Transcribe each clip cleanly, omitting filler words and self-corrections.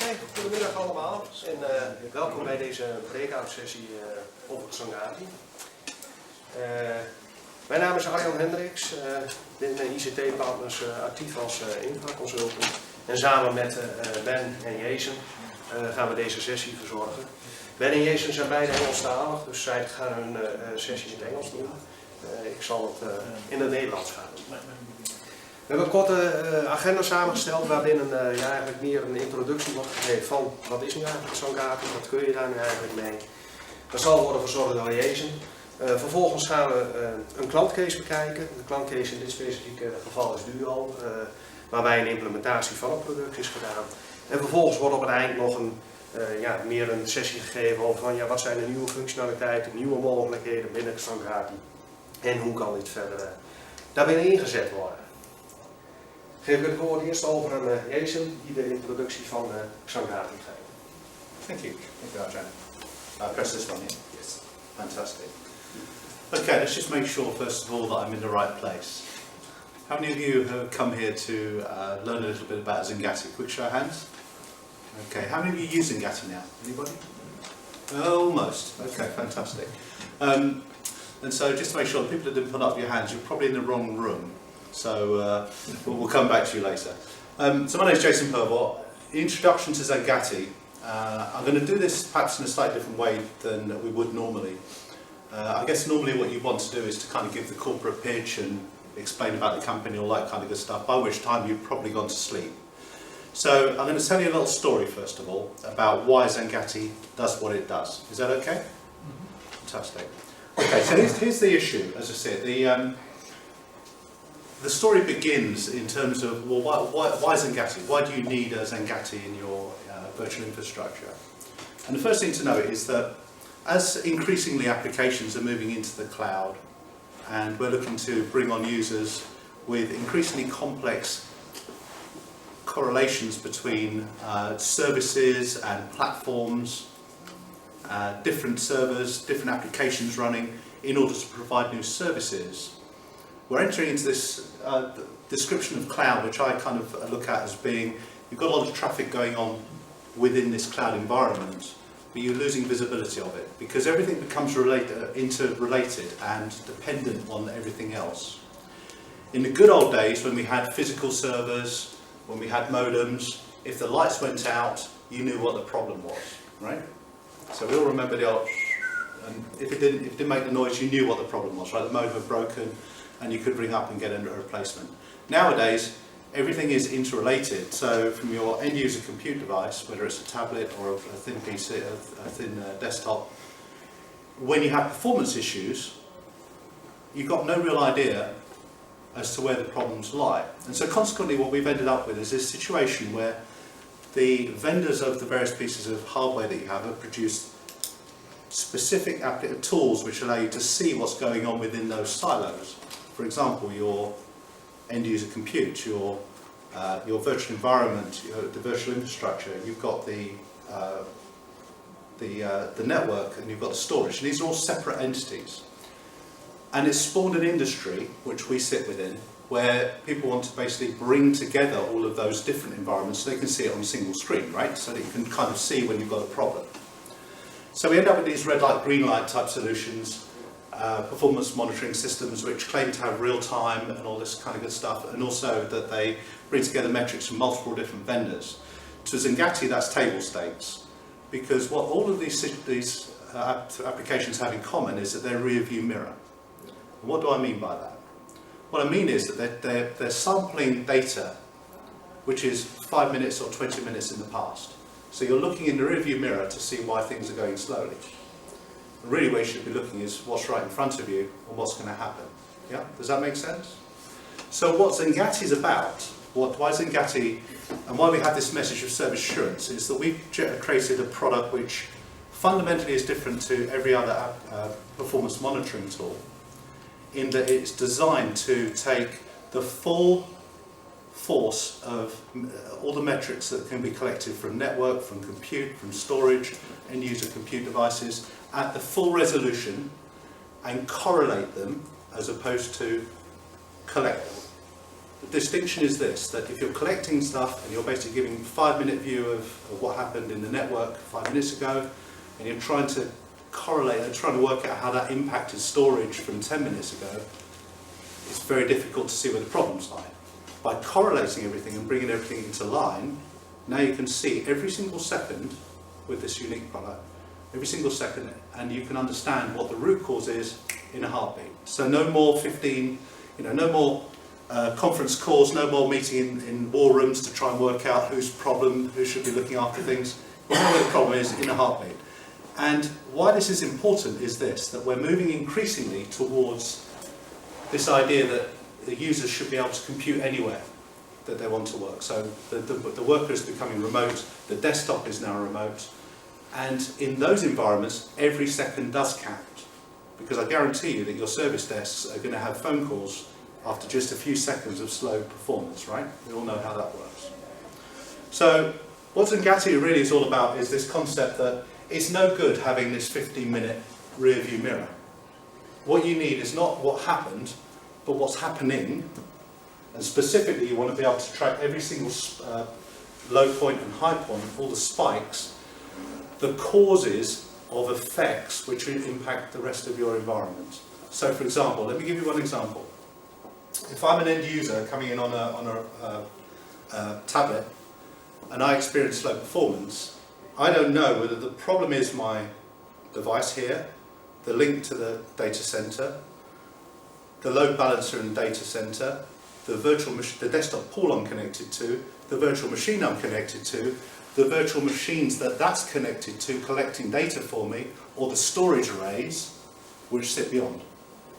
Oké, goedemiddag allemaal en welkom bij deze breakout sessie over Xangati. Mijn naam is Arjan Hendricks, ben ICT-partners actief als infraconsultant en samen met Ben en Jason gaan we deze sessie verzorgen. Ben en Jason zijn beide Engelstalig, dus zij gaan hun sessie in het Engels doen. Ik zal het in het Nederlands gaan doen. We hebben een korte agenda samengesteld waarin eigenlijk meer een introductie wordt gegeven van wat is nu eigenlijk Xangati, wat kun je daar nu eigenlijk mee. Dat zal worden verzorgd door Jason. Vervolgens gaan we een klantcase bekijken. De klantcase in dit specifieke geval is Duo, waarbij een implementatie van het product is gedaan. En vervolgens wordt op het eind nog meer een sessie gegeven over van, wat zijn de nieuwe functionaliteiten, nieuwe mogelijkheden binnen Xangati en hoe kan dit verder daarbinnen ingezet worden. Geef ik het woord eerst over aan Jason, die de introductie van Xangati geeft. Thank you. Thank you, Arjan. Press this one here. Yes. Fantastic. Okay, let's just make sure first of all that I'm in the right place. How many of you have come here to learn a little bit about Xangati? Quick show of hands. Okay, how many of you use Xangati now? Anybody? Almost. Okay, fantastic. And so just to make sure the people that didn't put up your hands, you're probably in the wrong room. So we'll come back to you later. So my name is Jason Purvort. Introduction to Xangati. I'm going to do this perhaps in a slightly different way than we would normally. I guess normally what you want to do is to kind of give the corporate pitch and explain about the company, all that kind of good stuff, by which time you've probably gone to sleep. So I'm going to tell you a little story first of all about why Xangati does what it does. Is that okay? Mm-hmm. Fantastic. Okay, so here's the issue, as I said. The story begins in terms of, well, why Xangati? Why do you need a Xangati in your virtual infrastructure? And the first thing to note is that as increasingly applications are moving into the cloud and we're looking to bring on users with increasingly complex correlations between services and platforms, different servers, different applications running in order to provide new services, we're entering into this description of cloud, which I kind of look at as being, you've got a lot of traffic going on within this cloud environment, but you're losing visibility of it because everything becomes interrelated and dependent on everything else. In the good old days when we had physical servers, when we had modems, if the lights went out, you knew what the problem was, right? So we all remember the old, and if it didn't make the noise, you knew what the problem was, right? The modem had broken, and you could ring up and get a replacement. Nowadays, everything is interrelated. So from your end user compute device, whether it's a tablet or a thin PC, a thin desktop, when you have performance issues, you've got no real idea as to where the problems lie. And so consequently what we've ended up with is this situation where the vendors of the various pieces of hardware that you have produced specific tools which allow you to see what's going on within those silos. For example, your end user compute, your virtual environment, the virtual infrastructure, you've got the network and you've got the storage. And these are all separate entities. And it's spawned an industry, which we sit within, where people want to basically bring together all of those different environments so they can see it on a single screen, right? So that you can kind of see when you've got a problem. So we end up with these red light, green light type solutions, performance monitoring systems which claim to have real time and all this kind of good stuff, and also that they bring together metrics from multiple different vendors. To Xangati, that's table stakes, because what all of these applications have in common is that they're rear view mirror. And what do I mean by that? What I mean is that they're sampling data which is 5 minutes or 20 minutes in the past. So you're looking in the rear view mirror to see why things are going slowly. Really where you should be looking is what's right in front of you and what's going to happen. Yeah? Does that make sense? So what Xangati is about, why Xangati, and why we have this message of service assurance, is that we've created a product which fundamentally is different to every other performance monitoring tool, in that it's designed to take the full force of all the metrics that can be collected from network, from compute, from storage, end user compute devices, at the full resolution and correlate them as opposed to collect them. The distinction is this, that if you're collecting stuff and you're basically giving a 5-minute view of what happened in the network 5 minutes ago, and you're trying to correlate and trying to work out how that impacted storage from 10 minutes ago, it's very difficult to see where the problems lie. By correlating everything and bringing everything into line, now you can see every single second with this unique product, every single second, and you can understand what the root cause is in a heartbeat. So no more 15, no more conference calls, no more meeting in war rooms to try and work out whose problem, who should be looking after things. You know where the problem is in a heartbeat. And why this is important is this, that we're moving increasingly towards this idea that the users should be able to compute anywhere that they want to work. So the worker is becoming remote, the desktop is now remote, and in those environments, every second does count. Because I guarantee you that your service desks are going to have phone calls after just a few seconds of slow performance, right? We all know how that works. So what Zangati really is all about is this concept that it's no good having this 15-minute rear view mirror. What you need is not what happened, but what's happening. And specifically, you want to be able to track every single low point and high point, all the spikes, the causes of effects which impact the rest of your environment. So for example, let me give you one example. If I'm an end user coming in on a tablet and I experience slow performance, I don't know whether the problem is my device here, the link to the data center, the load balancer in the data center, the desktop pool I'm connected to, the virtual machine I'm connected to, the virtual machines that's connected to collecting data for me, or the storage arrays which sit beyond.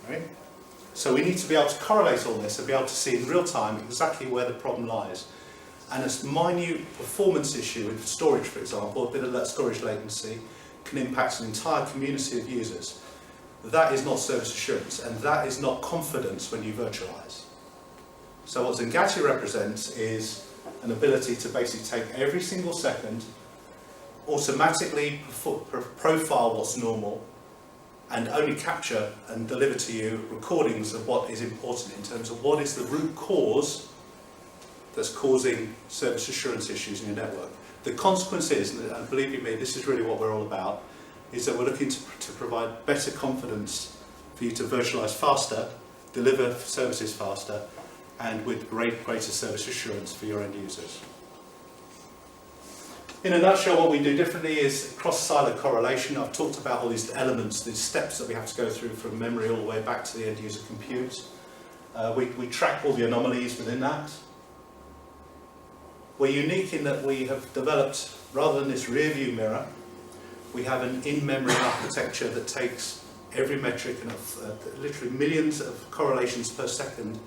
Right? So we need to be able to correlate all this and be able to see in real time exactly where the problem lies. And a minute performance issue with storage, for example, a bit of that storage latency can impact an entire community of users. That is not service assurance, and that is not confidence when you virtualize. So what Zangati represents is an ability to basically take every single second, automatically profile what's normal, and only capture and deliver to you recordings of what is important in terms of what is the root cause that's causing service assurance issues in your network. The consequence is, and believe you me, this is really what we're all about, is that we're looking to provide better confidence for you to virtualize faster, deliver services faster, and with greater service assurance for your end users. In a nutshell, what we do differently is cross-silo correlation. I've talked about all these elements, these steps that we have to go through from memory all the way back to the end user compute. We track all the anomalies within that. We're unique in that we have developed, rather than this rear view mirror, we have an in-memory architecture that takes every metric and literally millions of correlations per second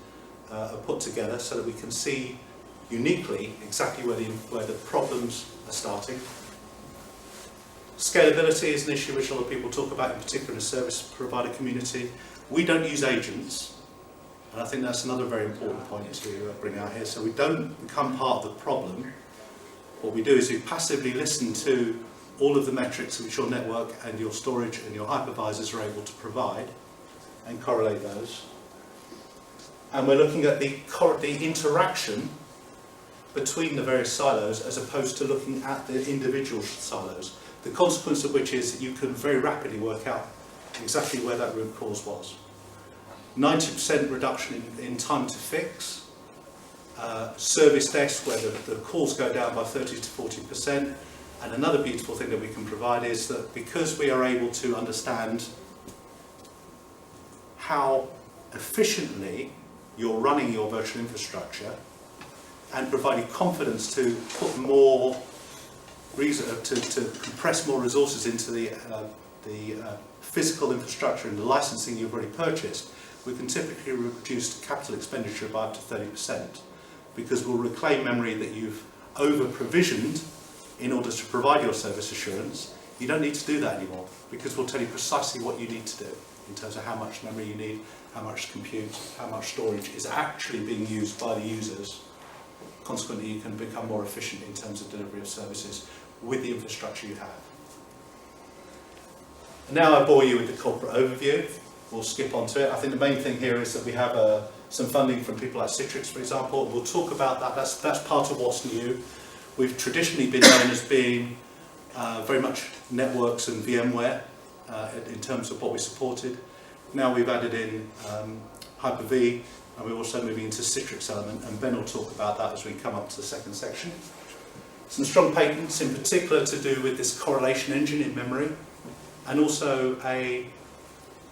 are put together so that we can see uniquely exactly where the problems are starting. Scalability is an issue which a lot of people talk about, in particular in the service provider community. We don't use agents, and I think that's another very important point to bring out here. So we don't become part of the problem. What we do is we passively listen to all of the metrics which your network and your storage and your hypervisors are able to provide and correlate those. And we're looking at the interaction between the various silos as opposed to looking at the individual silos. The consequence of which is that you can very rapidly work out exactly where that root cause was. 90% reduction in time to fix. Service desk where the calls go down by 30 to 40%. And another beautiful thing that we can provide is that because we are able to understand how efficiently you're running your virtual infrastructure and providing confidence to put more to compress more resources into the physical infrastructure and the licensing you've already purchased, we can typically reduce capital expenditure by up to 30%, because we'll reclaim memory that you've over-provisioned in order to provide your service assurance. You don't need to do that anymore, because we'll tell you precisely what you need to do in terms of how much memory you need, how much compute, how much storage is actually being used by the users. Consequently, you can become more efficient in terms of delivery of services with the infrastructure you have. And now I bore you with the corporate overview. We'll skip on to it. I think the main thing here is that we have a some funding from people like Citrix, for example. We'll talk about that. That's part of what's new. We've traditionally been known as being very much networks and VMware in terms of what we supported. Now we've added in Hyper-V, and we're also moving into Citrix element, and Ben will talk about that as we come up to the second section. Some strong patents, in particular to do with this correlation engine in memory, and also an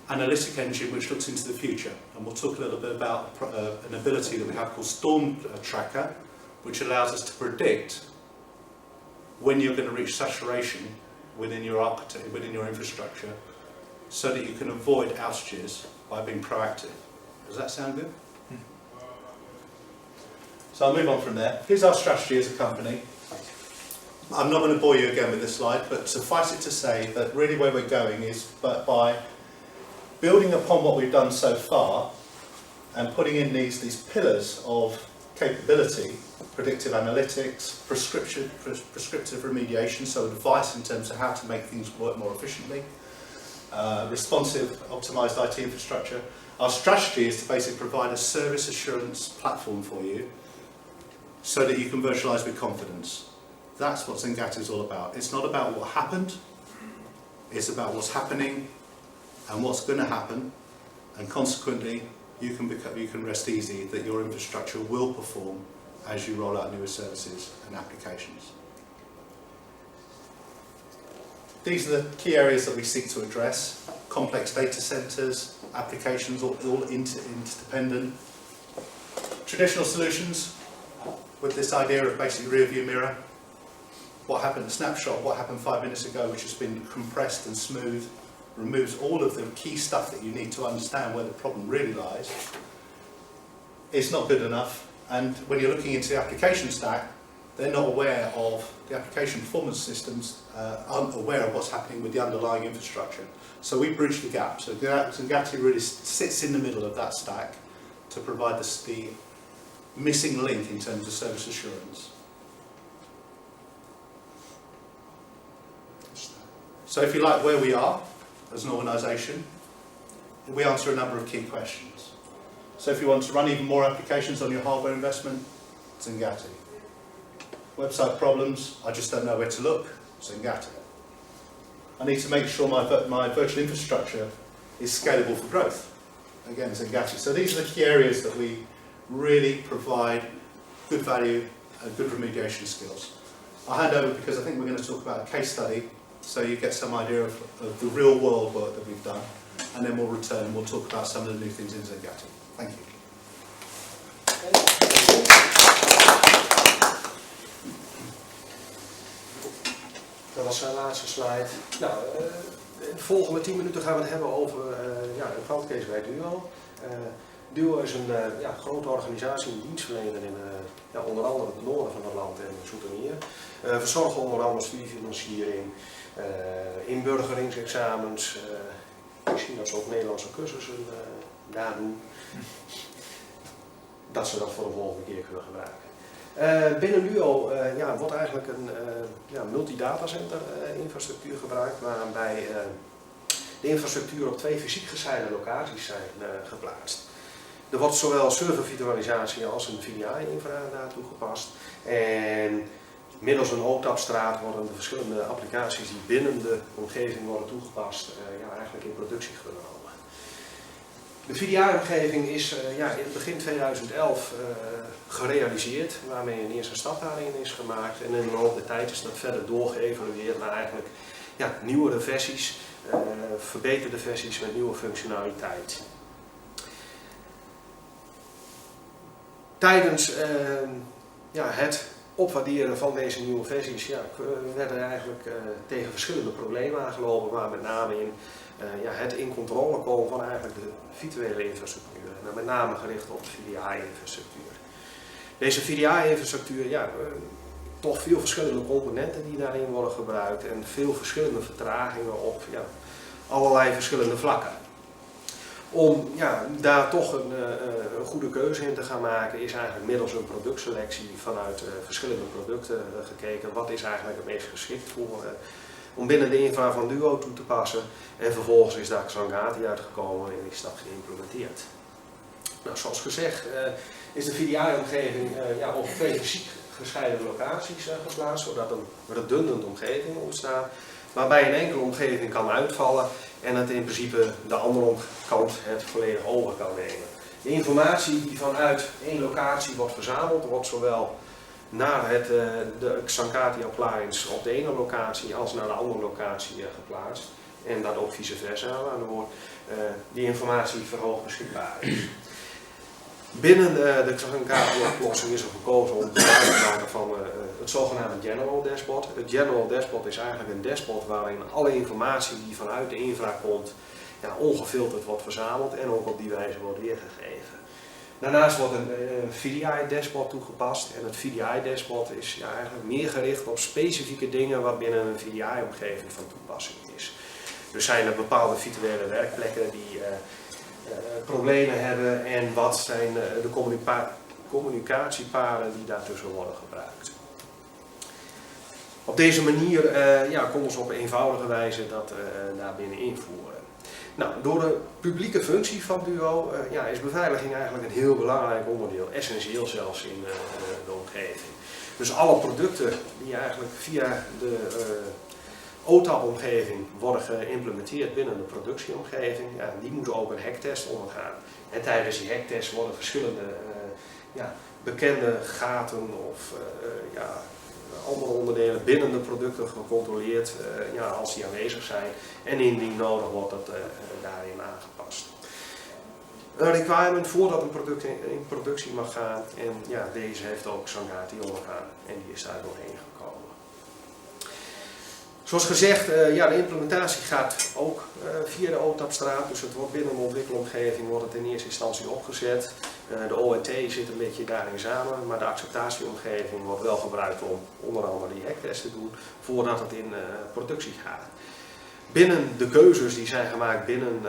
analytic engine which looks into the future. And we'll talk a little bit about an ability that we have called Storm Tracker, which allows us to predict when you're going to reach saturation within your architecture, within your infrastructure, so that you can avoid outages by being proactive. Does that sound good? So I'll move on from there. Here's our strategy as a company. I'm not going to bore you again with this slide, but suffice it to say that really where we're going is by building upon what we've done so far and putting in these pillars of capability, predictive analytics, prescriptive remediation, so advice in terms of how to make things work more efficiently, responsive, optimized IT infrastructure. Our strategy is to basically provide a service assurance platform for you so that you can virtualize with confidence. That's what Zengati is all about. It's not about what happened, it's about what's happening and what's going to happen, and consequently you can rest easy that your infrastructure will perform as you roll out newer services and applications. These are the key areas that we seek to address: complex data centers, applications all interdependent. Traditional solutions with this idea of basically rear view mirror. What happened, a snapshot, what happened 5 minutes ago, which has been compressed and smooth, removes all of the key stuff that you need to understand where the problem really lies. It's not good enough, and when you're looking into the application stack, they're not aware of the application performance systems, aren't aware of what's happening with the underlying infrastructure. So we bridge the gap. So Zengati really sits in the middle of that stack to provide the missing link in terms of service assurance. So if you like where we are as an organisation, we answer a number of key questions. So if you want to run even more applications on your hardware investment, Zengati. Website problems, I just don't know where to look, Zengati. I need to make sure my virtual infrastructure is scalable for growth, again, Zengati. So these are the key areas that we really provide good value and good remediation skills. I'll hand over because I think we're going to talk about a case study so you get some idea of the real world work that we've done, and then we'll return and we'll talk about some of the new things in Zengati. Thank you. Dat was zijn laatste slide. Nou, de volgende 10 minuten gaan we het hebben over een klantcase bij Duo. Duo is een grote organisatie, een dienstverlener in onder andere het noorden van het land en Zoetermeer. Verzorgen onder andere studiefinanciering, inburgeringsexamens, misschien dat ze ook Nederlandse cursussen nadoen. Dat ze dat voor de volgende keer kunnen gebruiken. Binnen Duo wordt eigenlijk een multi-datacenter infrastructuur gebruikt, waarbij de infrastructuur op 2 fysiek gescheiden locaties zijn geplaatst. Er wordt zowel servervirtualisatie als een VDI-infra daar toegepast. En middels een OTAP-straat worden de verschillende applicaties die binnen de omgeving worden toegepast, eigenlijk in productie genomen. De VDI-omgeving is in begin 2011 gerealiseerd, waarmee een eerste stap daarin is gemaakt. En in de loop der tijd is dat verder doorgeëvalueerd naar eigenlijk nieuwere versies, verbeterde versies met nieuwe functionaliteit. Tijdens het opwaarderen van deze nieuwe versies werden eigenlijk tegen verschillende problemen aangelopen, waar met name in het in controle komen van eigenlijk de virtuele infrastructuur. En met name gericht op de VDI-infrastructuur. Deze VDI-infrastructuur, toch veel verschillende componenten die daarin worden gebruikt en veel verschillende vertragingen op allerlei verschillende vlakken. Om daar toch een goede keuze in te gaan maken is eigenlijk middels een productselectie vanuit verschillende producten gekeken. Wat is eigenlijk het meest geschikt voor om binnen de infra van Duo toe te passen. En vervolgens is daar Zengati uitgekomen en is dat geïmplementeerd. Nou, zoals gezegd is de VDI-omgeving op 2 gescheiden locaties geplaatst, zodat een redundant omgeving ontstaat, waarbij een enkele omgeving kan uitvallen en het in principe de andere kant het volledig over kan nemen. De informatie die vanuit één locatie wordt verzameld, wordt zowel naar de Xancati appliance op de ene locatie als naar de andere locatie geplaatst. En dat ook vice versa, waardoor die informatie verhoogd beschikbaar is. Binnen de Xancati-oplossing is er gekozen om gebruik te maken van het zogenaamde General Dashboard. Het General Dashboard is eigenlijk een dashboard waarin alle informatie die vanuit de infra komt, ongefilterd wordt verzameld en ook op die wijze wordt weergegeven. Daarnaast wordt een VDI-dashboard toegepast en het VDI-dashboard is eigenlijk meer gericht op specifieke dingen wat binnen een VDI-omgeving van toepassing is. Dus zijn er bepaalde virtuele werkplekken die problemen hebben en wat zijn de communicatiepaden die daartussen worden gebruikt. Op deze manier konden ze op eenvoudige wijze dat daarbinnen invoeren. Nou, door de publieke functie van Duo is beveiliging eigenlijk een heel belangrijk onderdeel, essentieel zelfs in de omgeving. Dus alle producten die eigenlijk via de OTAP-omgeving worden geïmplementeerd binnen de productieomgeving, die moeten ook een hacktest ondergaan. En tijdens die hacktest worden verschillende bekende gaten of andere onderdelen binnen de producten gecontroleerd als die aanwezig zijn en indien nodig wordt dat daarin aangepast. Een requirement voordat een product in productie mag gaan en deze heeft ook Xancati ondergaan en die is daar doorheen gekomen. Zoals gezegd, de implementatie gaat ook via de OTAP-straat, dus het wordt binnen een ontwikkelomgeving wordt het in eerste instantie opgezet. De ONT zit een beetje daarin samen, maar de acceptatieomgeving wordt wel gebruikt om onder andere die hacktest te doen voordat het in productie gaat. Binnen de keuzes die zijn gemaakt binnen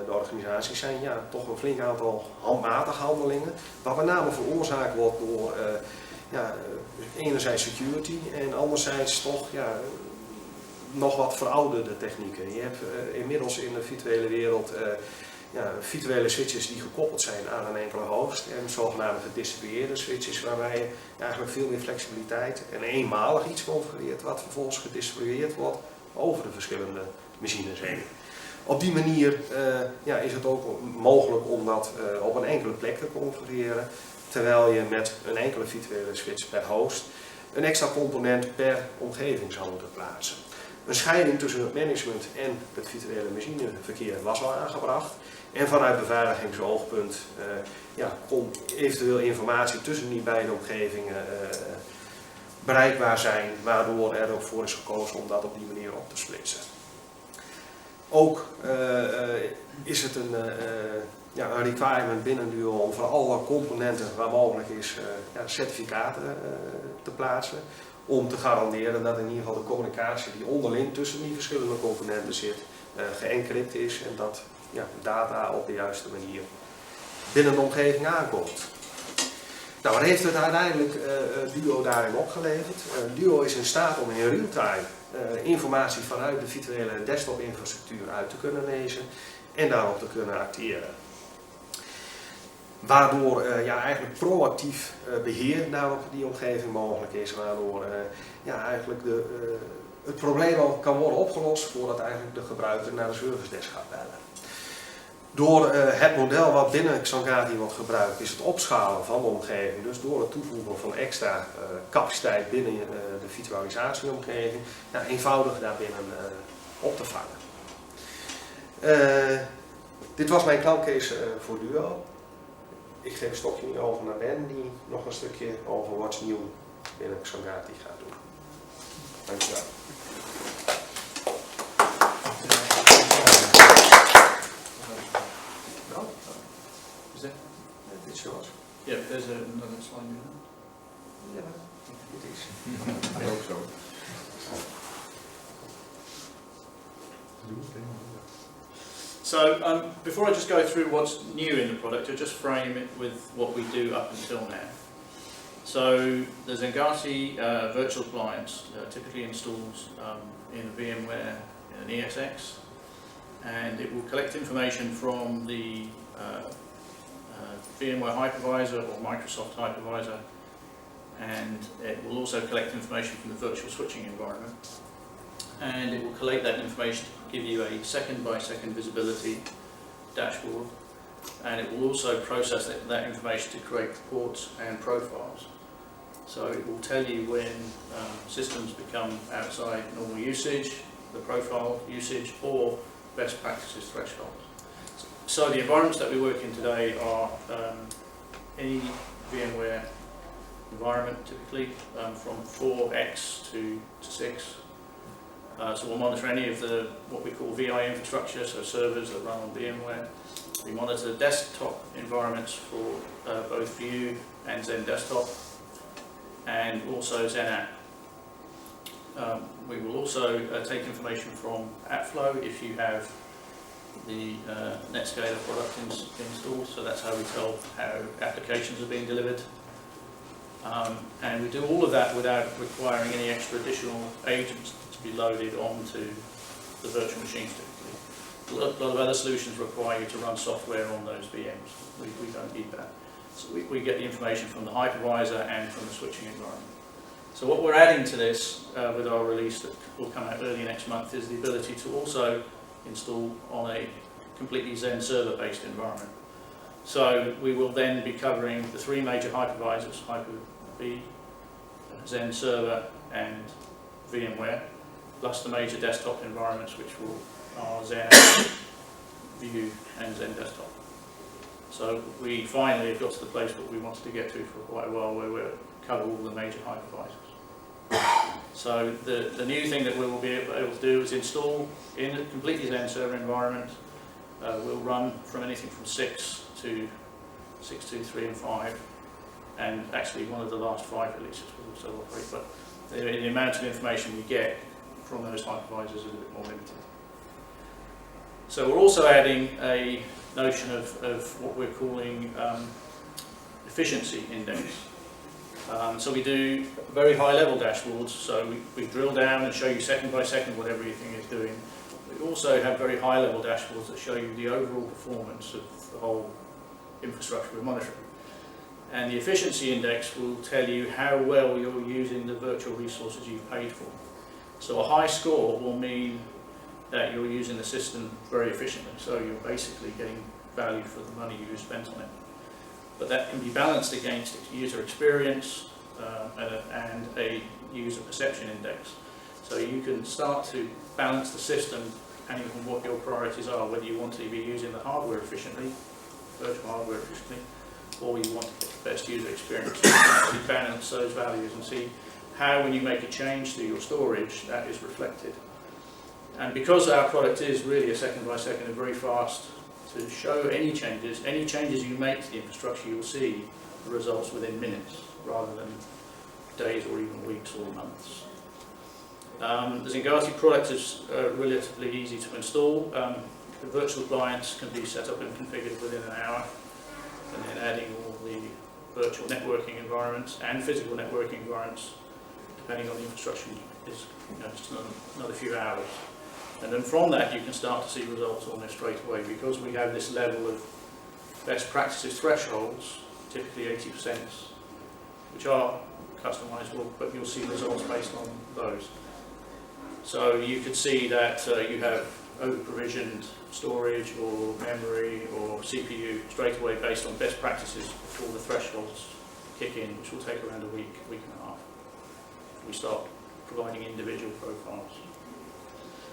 de organisatie zijn toch een flink aantal handmatige handelingen, wat met name veroorzaakt wordt door enerzijds security en anderzijds toch nog wat verouderde technieken. Je hebt inmiddels in de virtuele wereld virtuele switches die gekoppeld zijn aan een enkele host en zogenaamde gedistribueerde switches waarbij je eigenlijk veel meer flexibiliteit en eenmalig iets configureert wat vervolgens gedistribueerd wordt over de verschillende machines heen. Op die manier is het ook mogelijk om dat op een enkele plek te configureren, terwijl je met een enkele virtuele switch per host een extra component per omgeving zou moeten plaatsen. Een scheiding tussen het management en het virtuele machineverkeer was al aangebracht. En vanuit beveiligingsoogpunt kon eventueel informatie tussen die beide omgevingen bereikbaar zijn, waardoor er ook voor is gekozen om dat op die manier op te splitsen. Ook is het een requirement binnen Duo om voor alle componenten waar mogelijk is certificaten te plaatsen. Om te garanderen dat in ieder geval de communicatie die onderling tussen die verschillende componenten zit, geëncrypt is en dat data op de juiste manier binnen de omgeving aankomt. Nou, wat heeft het uiteindelijk Duo daarin opgeleverd? Duo is in staat om in real-time informatie vanuit de virtuele desktop infrastructuur uit te kunnen lezen en daarop te kunnen acteren. Waardoor eigenlijk proactief beheer daarop die omgeving mogelijk is, waardoor eigenlijk het probleem al kan worden opgelost voordat eigenlijk de gebruiker naar de service desk gaat bellen. Door het model wat binnen Xancati wordt gebruikt is het opschalen van de omgeving, dus door het toevoegen van extra capaciteit binnen de virtualisatieomgeving, eenvoudig daarbinnen op te vangen. Dit was mijn klantcase voor Duo. Ik geef een stokje nu over naar Ben, die nog een stukje over what's nieuw binnen Xancati gaat doen. Dankjewel. Dit is yours. Yeah, there's another slide here. Yeah, it is. I hope so. So before I just go through what's new in the product, I'll just frame it with what we do up until now. So the Xancati virtual appliance typically installs in a VMware in an ESX, and it will collect information from the VMware hypervisor or Microsoft hypervisor, and it will also collect information from the virtual switching environment, and it will collate that information to give you a second-by-second visibility dashboard, and it will also process that information to create reports and profiles. So it will tell you when systems become outside normal usage, the profile usage, or best practices thresholds. So the environments that we work in today are any VMware environment, typically from 4x to 6. So we'll monitor any of the what we call VI infrastructure, so servers that run on VMware. We monitor desktop environments for both View and Zen Desktop, and also Zen App. We will also take information from AppFlow if you have the NetScaler product installed, so that's how we tell how applications are being delivered. And we do all of that without requiring any extra additional agents to be loaded onto the virtual machines typically. A lot of other solutions require you to run software on those VMs. We don't need that. So we get the information from the hypervisor and from the switching environment. So what we're adding to this with our release that will come out early next month is the ability to also install on a completely Zen server-based environment. So we will then be covering the 3 major hypervisors, Hyper-V, Zen Server and VMware, plus the major desktop environments which are Zen App, View and Zen Desktop. So we finally have got to the place that we wanted to get to for quite a while, where we'll cover all the major hypervisors. So the new thing that we will be able to do is install in a completely Zen server environment. We'll run from anything from 6 to 6, 2, 3 and 5, and actually one of the last 5 releases will also operate, but the amount of information we get from those hypervisors is a bit more limited. So we're also adding a notion of what we're calling efficiency index. So we do very high level dashboards, so we drill down and show you second by second what everything is doing. We also have very high level dashboards that show you the overall performance of the whole infrastructure we're monitoring. And the efficiency index will tell you how well you're using the virtual resources you've paid for. So a high score will mean that you're using the system very efficiently, so you're basically getting value for the money you spent on it. But that can be balanced against user experience and a user perception index. So you can start to balance the system depending on what your priorities are, whether you want to be using the hardware efficiently, virtual hardware efficiently, or you want to get the best user experience. So you can actually balance those values and see how, when you make a change to your storage, that is reflected. And because our product is really a second by second and very fast to show any changes you make to the infrastructure, you'll see the results within minutes rather than days or even weeks or months. The Zingati product is relatively easy to install. The virtual appliance can be set up and configured within an hour, and then adding all the virtual networking environments and physical networking environments, depending on the infrastructure, is just another few hours. And then from that you can start to see results almost straight away, because we have this level of best practices thresholds, typically 80%, which are customizable, but you'll see results based on those. So you could see that you have over-provisioned storage or memory or CPU straight away based on best practices before the thresholds kick in, which will take around a week and a half. We start providing individual profiles.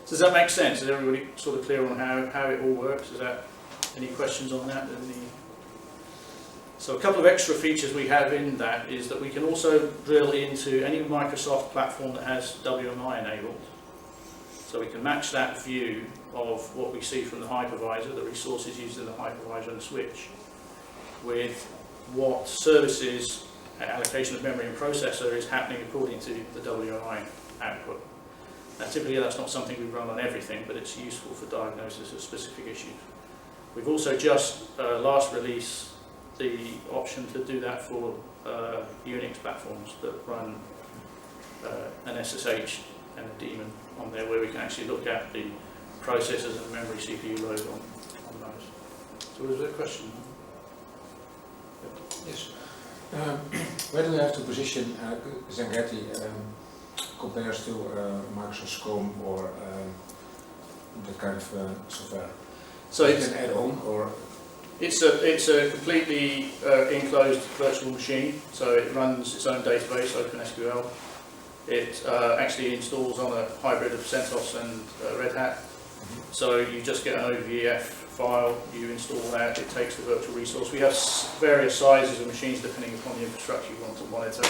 So does that make sense? Is everybody sort of clear on how it all works? Is that any questions on that? So a couple of extra features we have in that is that we can also drill into any Microsoft platform that has WMI enabled. So we can match that view of what we see from the hypervisor, the resources used in the hypervisor and the switch, with what services, allocation of memory and processor is happening according to the WMI output. Now typically that's not something we run on everything, but it's useful for diagnosis of specific issues. We've also just last released the option to do that for Unix platforms that run an SSH and a daemon on there, where we can actually look at the processors and memory CPU load on those. So was there a question? Yes. Where do you have to position Zengati compares to Microsoft SCOM or that kind of software? So it's an add-on, or it's a completely enclosed virtual machine. So it runs its own database, OpenSQL. It actually installs on a hybrid of CentOS and Red Hat. So you just get an OVF file, you install that, it takes the virtual resource. We have various sizes of machines depending upon the infrastructure you want to monitor,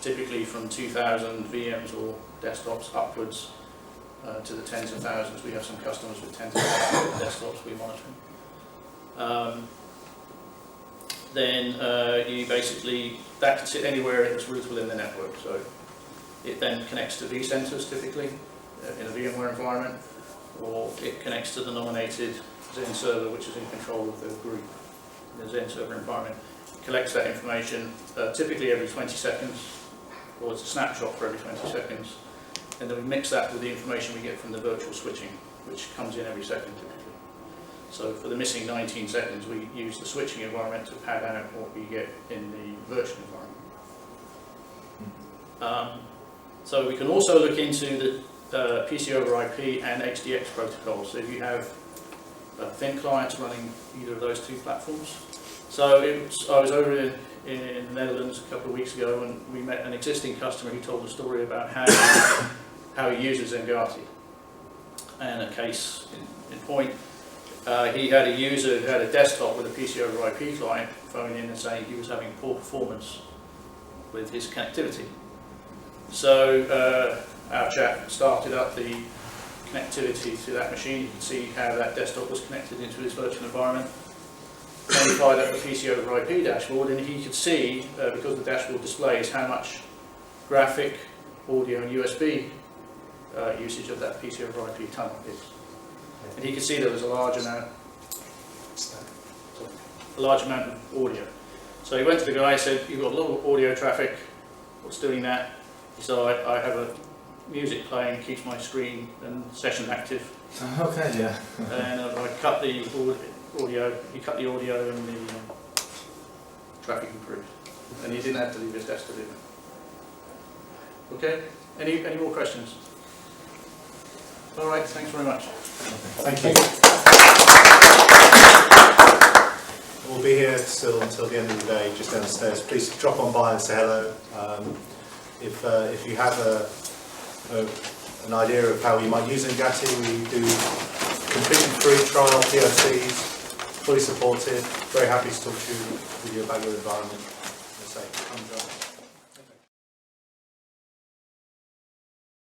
typically from 2,000 VMs or desktops upwards to the tens of thousands. We have some customers with tens of thousands of desktops we're monitoring. Then you basically, that can sit anywhere in its route within the network. So it then connects to vCenters typically in a VMware environment, or it connects to the nominated Zen server, which is in control of the group, the Zen server environment. It collects that information typically every 20 seconds, or it's a snapshot for every 20 seconds, and then we mix that with the information we get from the virtual switching, which comes in every second typically. So for the missing 19 seconds, we use the switching environment to pad out what we get in the virtual environment. So we can also look into the PC over IP and HDX protocols. So if you have thin clients running either of those two platforms. So I was over in the Netherlands a couple of weeks ago, and we met an existing customer who told a story about how he uses Zengati. And a case in point, he had a user who had a desktop with a PC over IP client phone in and saying he was having poor performance with his connectivity. So our chap started up the connectivity to that machine. You can see how that desktop was connected into his virtual environment. Then he fired up the PC over IP dashboard, and he could see, because the dashboard displays how much graphic, audio and USB usage of that PC over IP tunnel is. And he could see there was a large amount of audio. So he went to the guy and said, "You've got a lot of audio traffic, what's doing that?" He said, I have a music playing, keeps my screen and session active. okay, yeah. And I cut the audio, he cut the audio and the traffic improved. And he didn't have to leave his desk to do that. Okay, any more questions? All right, thanks very much. Thank you. We'll be here still until the end of the day, just downstairs. Please drop on by and say hello. If you have an idea of how you might use Zengati, we do completely free trial POCs, fully supported. Very happy to talk to you with you about your environment. As I say, come join us.